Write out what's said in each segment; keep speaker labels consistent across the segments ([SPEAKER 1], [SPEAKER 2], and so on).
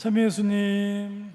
[SPEAKER 1] 참 예수님.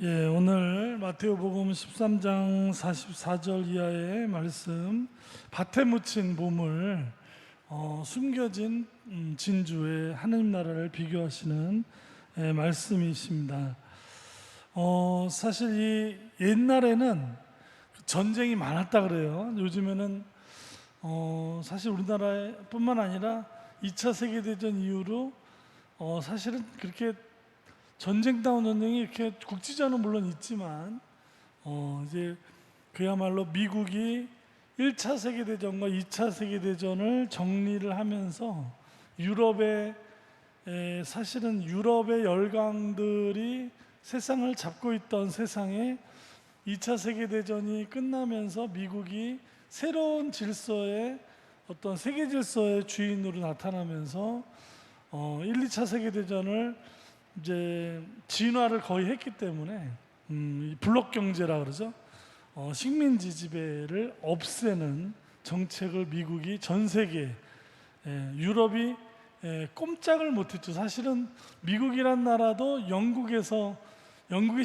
[SPEAKER 1] 예, 오늘 마태오복음 13장 44절 이하의 말씀, 밭에 묻힌 보물, 숨겨진 진주의 하느님 나라를 비교하시는 말씀이십니다. 사실 이 옛날에는 전쟁이 많았다 그래요. 요즘에는 사실 우리나라뿐만 아니라 2차 세계대전 이후로 사실은 그렇게 전쟁다운 전쟁이 이렇게 국지전은 물론 있지만 이제 그야말로 미국이 1차 세계대전과 2차 세계대전을 정리를 하면서 사실은 유럽의 열강들이 세상을 잡고 있던 세상에 2차 세계대전이 끝나면서 미국이 새로운 질서의 어떤 세계 질서의 주인으로 나타나면서 1, 2차 세계대전을 이제 진화를 거의 했기 때문에 블록 경제라 그러죠. 식민지 지배를 없애는 정책을 미국이 전 세계, 유럽이 꼼짝을 못했죠. 사실은 미국이란 나라도 영국의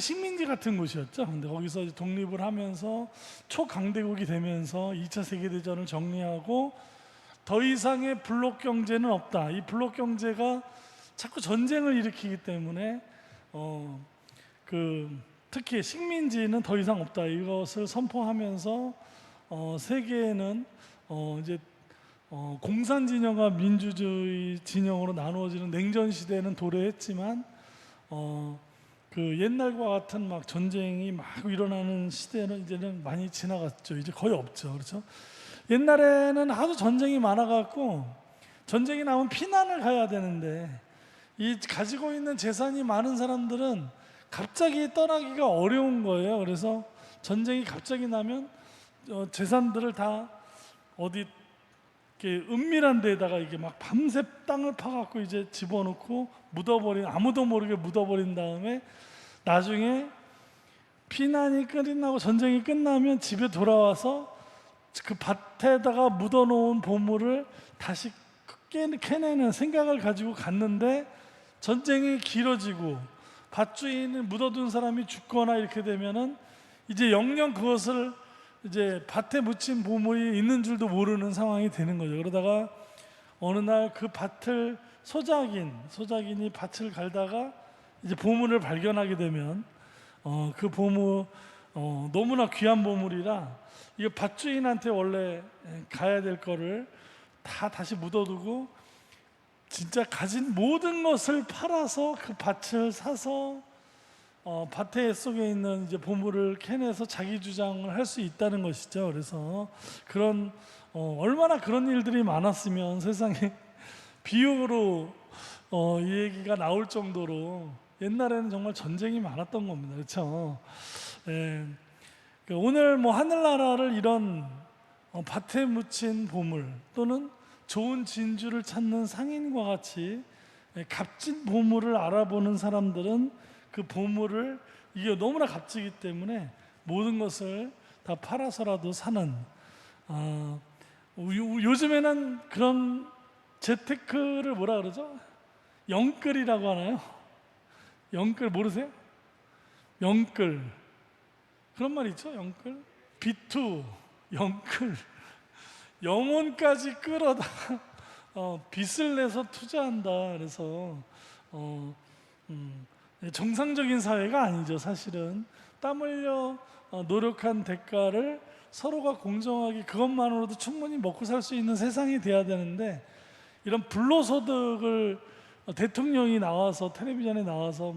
[SPEAKER 1] 식민지 같은 곳이었죠. 근데 거기서 독립을 하면서 초강대국이 되면서 2차 세계대전을 정리하고 더 이상의 블록 경제는 없다. 이 블록 경제가 자꾸 전쟁을 일으키기 때문에 특히 식민지는 더 이상 없다. 이것을 선포하면서 세계에는 이제 공산 진영과 민주주의 진영으로 나누어지는 냉전 시대는 도래했지만 그 옛날과 같은 막 전쟁이 막 일어나는 시대는 이제는 많이 지나갔죠. 이제 거의 없죠. 그렇죠? 옛날에는 하도 전쟁이 많아갖고 전쟁이 나면 피난을 가야 되는데 이 가지고 있는 재산이 많은 사람들은 갑자기 떠나기가 어려운 거예요. 그래서 전쟁이 갑자기 나면 재산들을 다 어디 이렇게 은밀한 데다가 이게 막 밤새 땅을 파갖고 이제 집어넣고 아무도 모르게 묻어버린 다음에 나중에 피난이 끝나고 전쟁이 끝나면 집에 돌아와서 그 밭에다가 묻어놓은 보물을 다시 캐내는 생각을 가지고 갔는데 전쟁이 길어지고 밭주인을 묻어둔 사람이 죽거나 이렇게 되면은 이제 영영 그것을 이제 밭에 묻힌 보물이 있는 줄도 모르는 상황이 되는 거죠. 그러다가 어느 날 그 밭을 소작인이 밭을 갈다가 이제 보물을 발견하게 되면 그 보물 너무나 귀한 보물이라 이거 밭주인한테 원래 가야 될 거를 다 다시 묻어두고 진짜 가진 모든 것을 팔아서 그 밭을 사서 밭에 속에 있는 이제 보물을 캐내서 자기 주장을 할 수 있다는 것이죠. 그래서 얼마나 그런 일들이 많았으면 세상에 비유로 이 얘기가 나올 정도로 옛날에는 정말 전쟁이 많았던 겁니다. 그렇죠? 오늘 하늘나라를 이런 밭에 묻힌 보물 또는 좋은 진주를 찾는 상인과 같이 값진 보물을 알아보는 사람들은 그 보물을 이게 너무나 값지기 때문에 모든 것을 다 팔아서라도 사는 요즘에는 그런 재테크를 뭐라 그러죠? 영끌이라고 하나요? 영끌 모르세요? 영끌 그런 말 있죠? 영끌 비투 영끌 영혼까지 끌어다 빚을 내서 투자한다. 그래서 정상적인 사회가 아니죠. 사실은 땀 흘려 노력한 대가를 서로가 공정하게 그것만으로도 충분히 먹고 살 수 있는 세상이 돼야 되는데 이런 불로소득을 대통령이 나와서 텔레비전에 나와서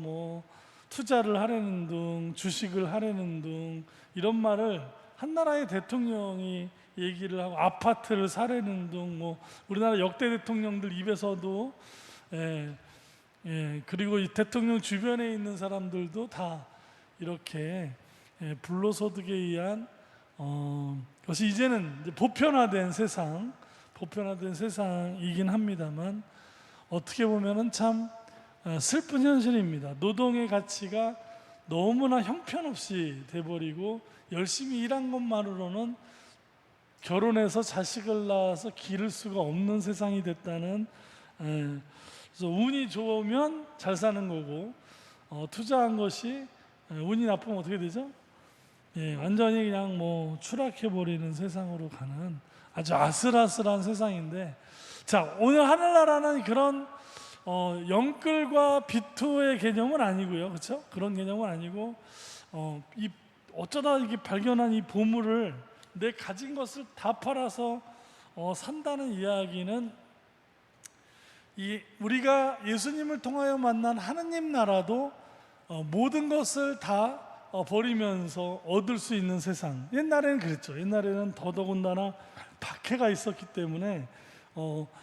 [SPEAKER 1] 투자를 하려는 등 주식을 하려는 등 이런 말을 한 나라의 대통령이 얘기를 하고 아파트를 사려는 등 우리나라 역대 대통령들 입에서도 그리고 이 대통령 주변에 있는 사람들도 다 이렇게 불로소득에 의한 것이 이제는 이제 보편화된 세상이긴 합니다만 어떻게 보면은 참 슬픈 현실입니다. 노동의 가치가 너무나 형편없이 돼버리고 열심히 일한 것만으로는 결혼해서 자식을 낳아서 기를 수가 없는 세상이 됐다는 그래서 운이 좋으면 잘 사는 거고, 투자한 것이 운이 나쁘면 어떻게 되죠? 예, 완전히 그냥 뭐 추락해 버리는 세상으로 가는 아주 아슬아슬한 세상인데, 자, 오늘 하늘나라는 그런 영끌과 비투의 개념은 아니고요, 그렇죠? 그런 개념은 아니고, 이 어쩌다 이게 발견한 이 보물을 내 가진 것을 다 팔아서 산다는 이야기는, 이 우리가 예수님을 통하여 만난 하느님 나라도 모든 것을 다 버리면서 얻을 수 있는 세상. 옛날에는 그랬죠. 옛날에는 더더군다나 박해가 있었기 때문에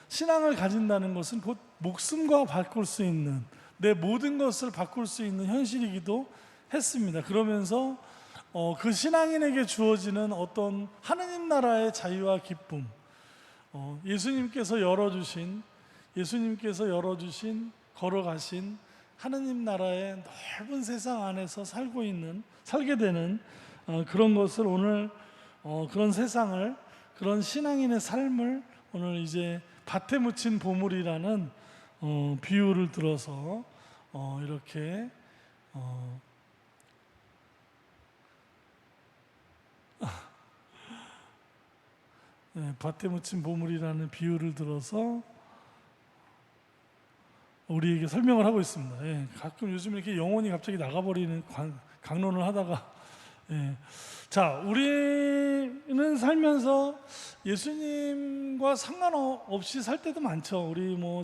[SPEAKER 1] 신앙을 가진다는 것은 곧 목숨과 바꿀 수 있는, 내 모든 것을 바꿀 수 있는 현실이기도 했습니다. 그러면서 그 신앙인에게 주어지는 어떤 하느님 나라의 자유와 기쁨, 예수님께서 열어주신 걸어가신 하느님 나라의 넓은 세상 안에서 살게 되는 그런 것을 오늘, 그런 세상을, 그런 신앙인의 삶을 오늘 이제 밭에 묻힌 보물이라는 비유를 들어서 이렇게 밭에 묻힌 보물이라는 비유를 들어서 우리에게 설명을 하고 있습니다. 예, 가끔 요즘 이렇게 영혼이 갑자기 나가버리는 강론을 하다가, 자, 우리는 살면서 예수님과 상관없이 살 때도 많죠. 우리 뭐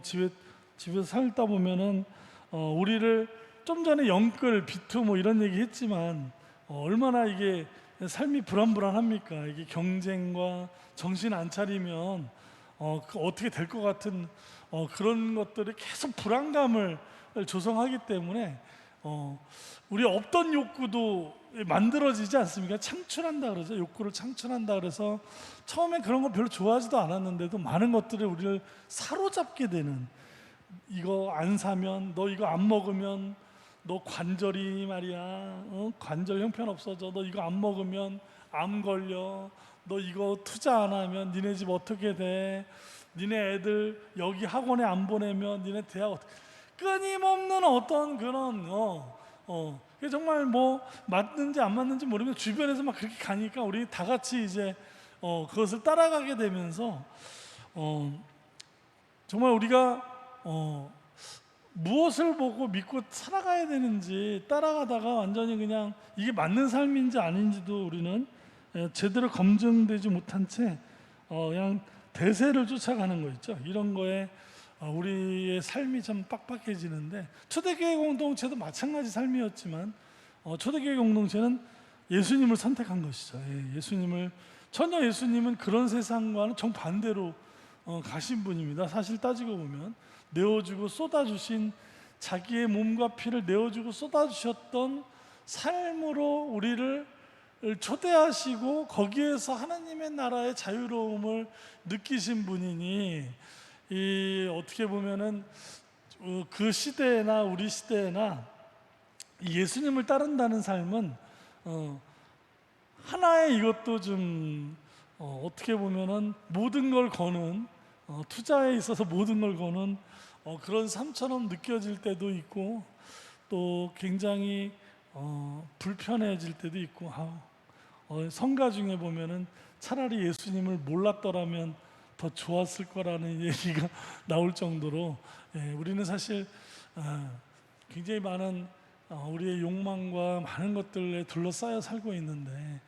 [SPEAKER 1] 집에서 살다 보면은 우리를 좀 전에 영끌, 비투 뭐 이런 얘기 했지만 얼마나 이게 삶이 불안합니까? 이게 경쟁과 정신 안 차리면 어떻게 될 것 같은 그런 것들이 계속 불안감을 조성하기 때문에 우리 없던 욕구도 만들어지지 않습니까? 창출한다 그러죠. 욕구를 창출한다 그래서 처음에 그런 거 별로 좋아하지도 않았는데도 많은 것들이 우리를 사로잡게 되는, 이거 안 사면, 너 이거 안 먹으면 너 관절이 말이야, 관절 형편 없어져, 너 이거 안 먹으면 암 걸려, 너 이거 투자 안 하면 니네 집 어떻게 돼, 니네 애들 여기 학원에 안 보내면 니네 대학 어떻게, 끊임없는 어떤 그런 그게 정말 뭐 맞는지 안 맞는지 모르면 주변에서 막 그렇게 가니까 우리 다 같이 이제 그것을 따라가게 되면서 정말 우리가 무엇을 보고 믿고 살아가야 되는지 따라가다가 완전히 그냥 이게 맞는 삶인지 아닌지도 우리는 제대로 검증되지 못한 채 그냥 대세를 쫓아가는 거 있죠. 이런 거에 우리의 삶이 좀 빡빡해지는데, 초대교회 공동체도 마찬가지 삶이었지만 초대교회 공동체는 예수님을 선택한 것이죠. 전혀 예수님은 그런 세상과는 정반대로 가신 분입니다. 사실 따지고 보면 내어주고 쏟아주신, 자기의 몸과 피를 내어주고 쏟아주셨던 삶으로 우리를 초대하시고 거기에서 하나님의 나라의 자유로움을 느끼신 분이니, 어떻게 보면은 그 시대나 우리 시대나 예수님을 따른다는 삶은 하나의, 이것도 좀 어떻게 보면은 모든 걸 거는, 투자에 있어서 모든 걸 거는 그런 삶처럼 느껴질 때도 있고, 또 굉장히 불편해질 때도 있고, 성가 중에 보면은 차라리 예수님을 몰랐더라면 더 좋았을 거라는 얘기가 나올 정도로, 우리는 사실 굉장히 많은 우리의 욕망과 많은 것들에 둘러싸여 살고 있는데,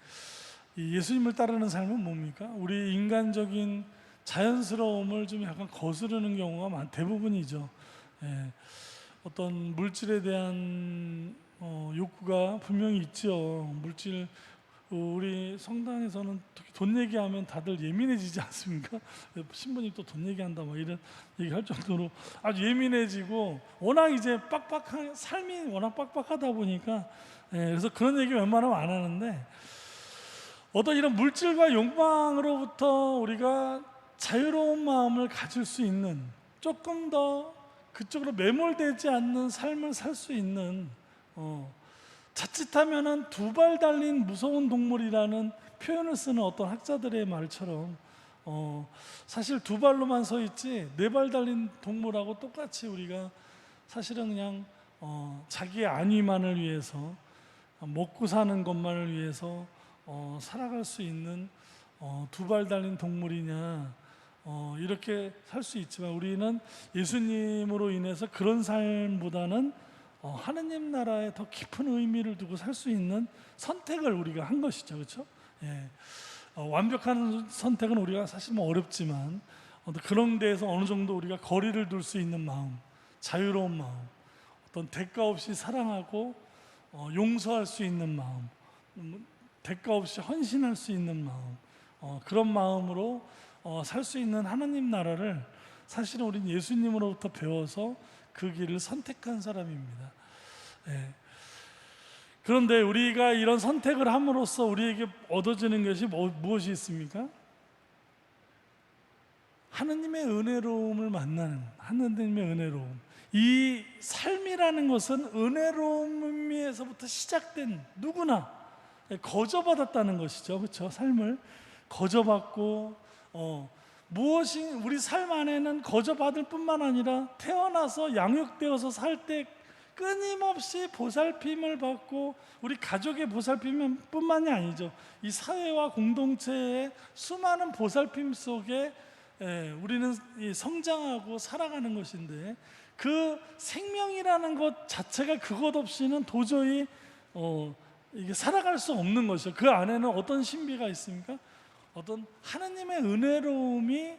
[SPEAKER 1] 이 예수님을 따르는 삶은 뭡니까? 우리 인간적인 자연스러움을 좀 약간 거스르는 경우가 대부분이죠. 어떤 물질에 대한 욕구가 분명히 있죠. 물질, 우리 성당에서는 특히 돈 얘기하면 다들 예민해지지 않습니까? 신부님 또 돈 얘기한다 뭐 이런 얘기할 정도로 아주 예민해지고, 워낙 이제 빡빡한 삶이 워낙 빡빡하다 보니까, 그래서 그런 얘기 웬만하면 안 하는데, 어떤 이런 물질과 욕망으로부터 우리가 자유로운 마음을 가질 수 있는, 조금 더 그쪽으로 매몰되지 않는 삶을 살 수 있는, 자칫하면은 두 발 달린 무서운 동물이라는 표현을 쓰는 어떤 학자들의 말처럼 사실 두 발로만 서 있지 네 발 달린 동물하고 똑같이 우리가 사실은 그냥 자기의 안위만을 위해서 먹고 사는 것만을 위해서 살아갈 수 있는 두 발 달린 동물이냐, 이렇게 살 수 있지만 우리는 예수님으로 인해서 그런 삶보다는 하느님 나라에 더 깊은 의미를 두고 살 수 있는 선택을 우리가 한 것이죠, 그렇죠? 예. 완벽한 선택은 우리가 사실 뭐 어렵지만 그런 데에서 어느 정도 우리가 거리를 둘 수 있는 마음, 자유로운 마음, 어떤 대가 없이 사랑하고 용서할 수 있는 마음, 대가 없이 헌신할 수 있는 마음, 그런 마음으로 살 수 있는 하나님 나라를 사실은 우린 예수님으로부터 배워서 그 길을 선택한 사람입니다. 예. 그런데 우리가 이런 선택을 함으로써 우리에게 얻어지는 것이 무엇이 있습니까? 하느님의 은혜로움을 만나는, 하느님의 은혜로움. 이 삶이라는 것은 은혜로움에서부터 시작된, 누구나 거저받았다는 것이죠, 그렇죠? 삶을 거저받고 무엇이 우리 삶 안에는 거저받을 뿐만 아니라 태어나서 양육되어서 살 때 끊임없이 보살핌을 받고 우리 가족의 보살핌 뿐만이 아니죠. 이 사회와 공동체의 수많은 보살핌 속에 우리는 성장하고 살아가는 것인데, 그 생명이라는 것 자체가 그것 없이는 도저히 이게 살아갈 수 없는 것이죠. 그 안에는 어떤 신비가 있습니까? 어떤 하나님의 은혜로움이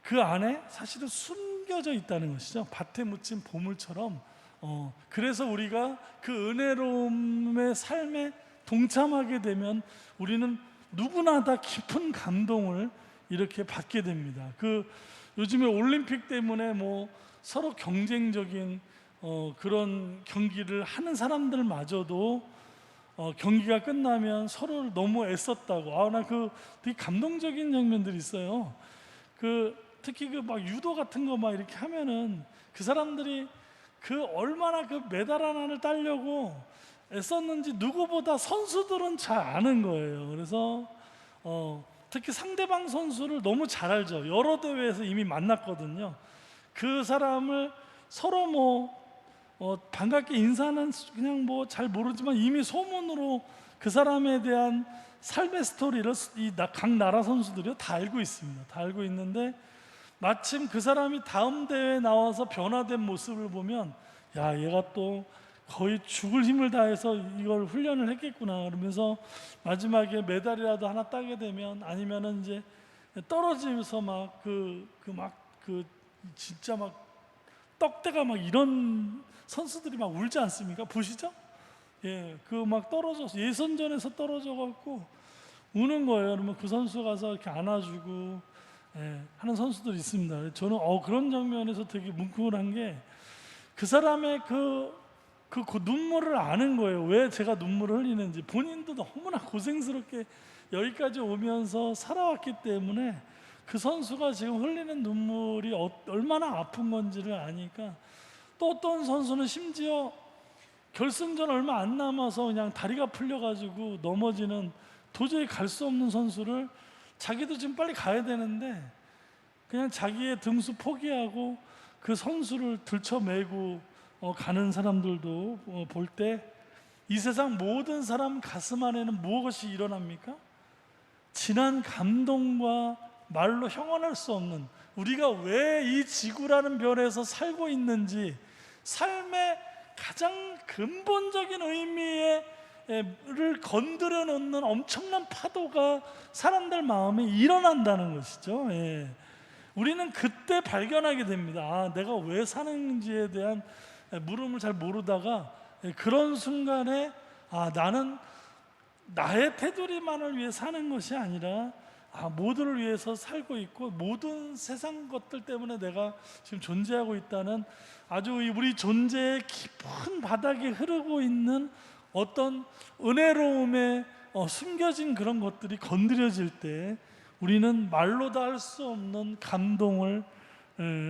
[SPEAKER 1] 그 안에 사실은 숨겨져 있다는 것이죠. 밭에 묻힌 보물처럼. 그래서 우리가 그 은혜로움의 삶에 동참하게 되면 우리는 누구나 다 깊은 감동을 이렇게 받게 됩니다. 요즘에 올림픽 때문에 뭐 서로 경쟁적인 그런 경기를 하는 사람들마저도 경기가 끝나면 서로를 너무 애썼다고. 나 되게 감동적인 장면들이 있어요. 특히 막 유도 같은 거 막 이렇게 하면은 그 사람들이 얼마나 메달 하나를 따려고 애썼는지 누구보다 선수들은 잘 아는 거예요. 그래서 특히 상대방 선수를 너무 잘 알죠. 여러 대회에서 이미 만났거든요. 그 사람을 서로 반갑게 인사는 그냥 잘 모르지만 이미 소문으로 그 사람에 대한 삶의 스토리를 각 나라 선수들이 다 알고 있습니다. 다 알고 있는데 마침 그 사람이 다음 대회에 나와서 변화된 모습을 보면, 야, 얘가 또 거의 죽을 힘을 다해서 이걸 훈련을 했겠구나 그러면서 마지막에 메달이라도 하나 따게 되면, 아니면은 이제 떨어지면서 진짜 떡대가 이런 선수들이 울지 않습니까? 보시죠? 예, 떨어져서 예선전에서 떨어져 갖고 우는 거예요. 그러면 그 선수 가서 이렇게 안아주고 하는 선수들이 있습니다. 저는 그런 장면에서 되게 뭉클한 게, 그 사람의 그 눈물을 아는 거예요. 왜 제가 눈물을 흘리는지. 본인도 너무나 고생스럽게 여기까지 오면서 살아왔기 때문에 그 선수가 지금 흘리는 눈물이 얼마나 아픈 건지를 아니까. 또 어떤 선수는 심지어 결승전 얼마 안 남아서 그냥 다리가 풀려가지고 넘어지는, 도저히 갈 수 없는 선수를 자기도 지금 빨리 가야 되는데 그냥 자기의 등수 포기하고 그 선수를 들쳐매고 가는 사람들도 볼 때, 이 세상 모든 사람 가슴 안에는 무엇이 일어납니까? 진한 감동과 말로 형언할 수 없는, 우리가 왜 이 지구라는 별에서 살고 있는지, 삶의 가장 근본적인 의미를 건드려 놓는 엄청난 파도가 사람들 마음에 일어난다는 것이죠. 우리는 그때 발견하게 됩니다. 내가 왜 사는지에 대한 물음을 잘 모르다가 그런 순간에 나는 나의 테두리만을 위해 사는 것이 아니라 모두를 위해서 살고 있고, 모든 세상 것들 때문에 내가 지금 존재하고 있다는, 아주 우리 존재의 깊은 바닥에 흐르고 있는 어떤 은혜로움에 숨겨진 그런 것들이 건드려질 때 우리는 말로 다 할 수 없는 감동을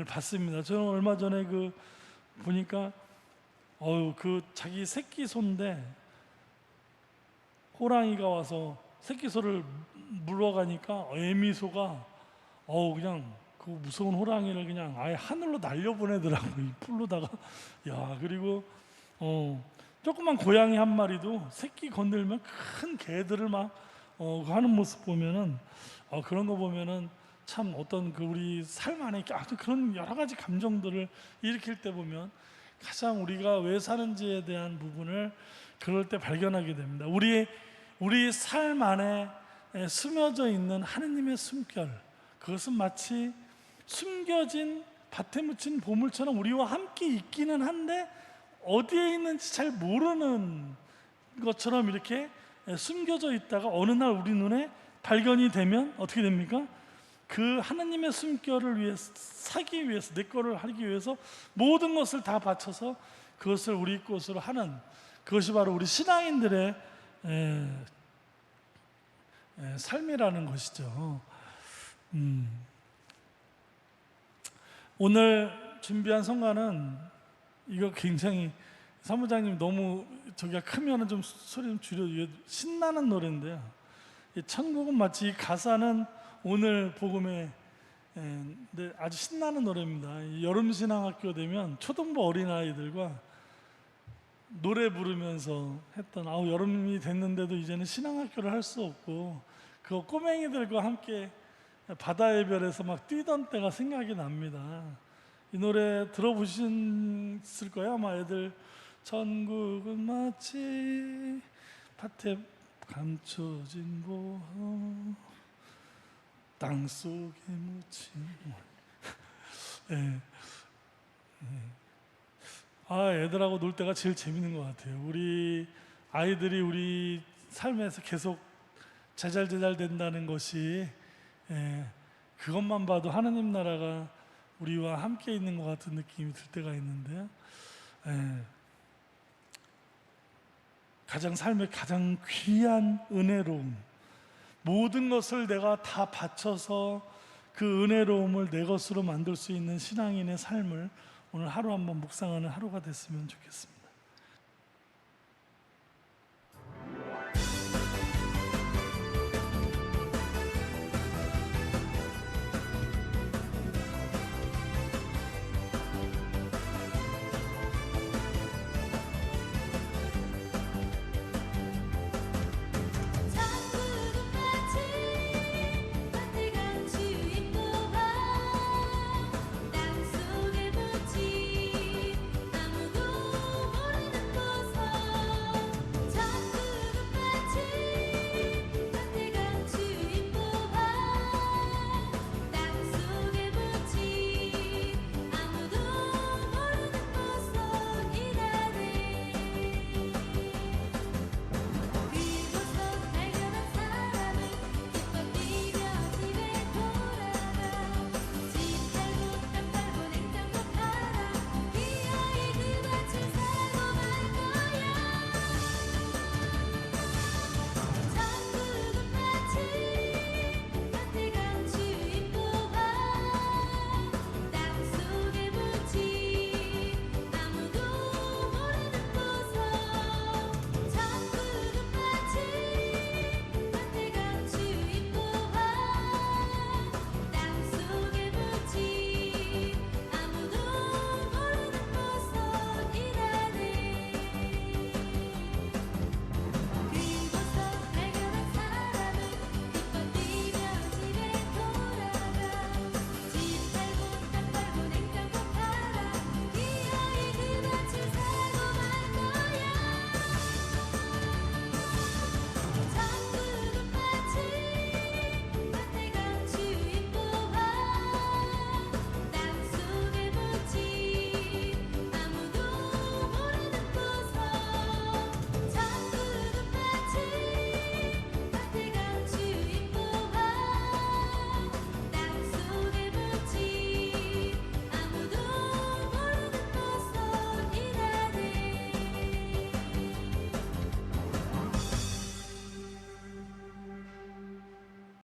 [SPEAKER 1] 받습니다. 저는 얼마 전에 보니까 자기 새끼 소인데 호랑이가 와서 새끼 소를 물러가니까 에미소가 그냥 그 무서운 호랑이를 그냥 아예 하늘로 날려보내더라고요. 이 풀로다가. 야, 그리고 조그만 고양이 한 마리도 새끼 건들면 큰 개들을 막 하는 모습 보면은 그런 거 보면은 참 어떤 그 우리 삶 안에 아주 그런 여러 가지 감정들을 일으킬 때 보면 가장 우리가 왜 사는지에 대한 부분을 그럴 때 발견하게 됩니다. 우리 삶 안에 스며져 있는 하느님의 숨결, 그것은 마치 숨겨진 밭에 묻힌 보물처럼 우리와 함께 있기는 한데 어디에 있는지 잘 모르는 것처럼 이렇게 숨겨져 있다가 어느 날 우리 눈에 발견이 되면 어떻게 됩니까? 그 하나님의 숨결을 위해서 사기 위해서, 내 거를 하기 위해서 모든 것을 다 바쳐서 그것을 우리 것으로 하는, 그것이 바로 우리 신앙인들의 삶이라는 것이죠. 오늘 준비한 성가는 이거 굉장히 사무장님 너무 저기가 크면은 좀 소리 좀 줄여. 신나는 노래인데요. 이 천국은 마치 이 가사는 오늘 복음에 아주 신나는 노래입니다. 이 여름 신앙학교 되면 초등부 어린 아이들과 노래 부르면서 했던 여름이 됐는데도 이제는 신앙학교를 할 수 없고 그 꼬맹이들과 함께 바다의 별에서 막 뛰던 때가 생각이 납니다. 이 노래 들어보셨을 거예요. 아마 애들 천국은 마치 밭에 감춰진 보험 땅속에 묻힌 애들하고 놀 때가 제일 재밌는 것 같아요. 우리 아이들이 우리 삶에서 계속 제잘제잘 된다는 것이 그것만 봐도 하느님 나라가 우리와 함께 있는 것 같은 느낌이 들 때가 있는데요. 가장 삶의 가장 귀한 은혜로움, 모든 것을 내가 다 바쳐서 그 은혜로움을 내 것으로 만들 수 있는 신앙인의 삶을 오늘 하루 한번 묵상하는 하루가 됐으면 좋겠습니다.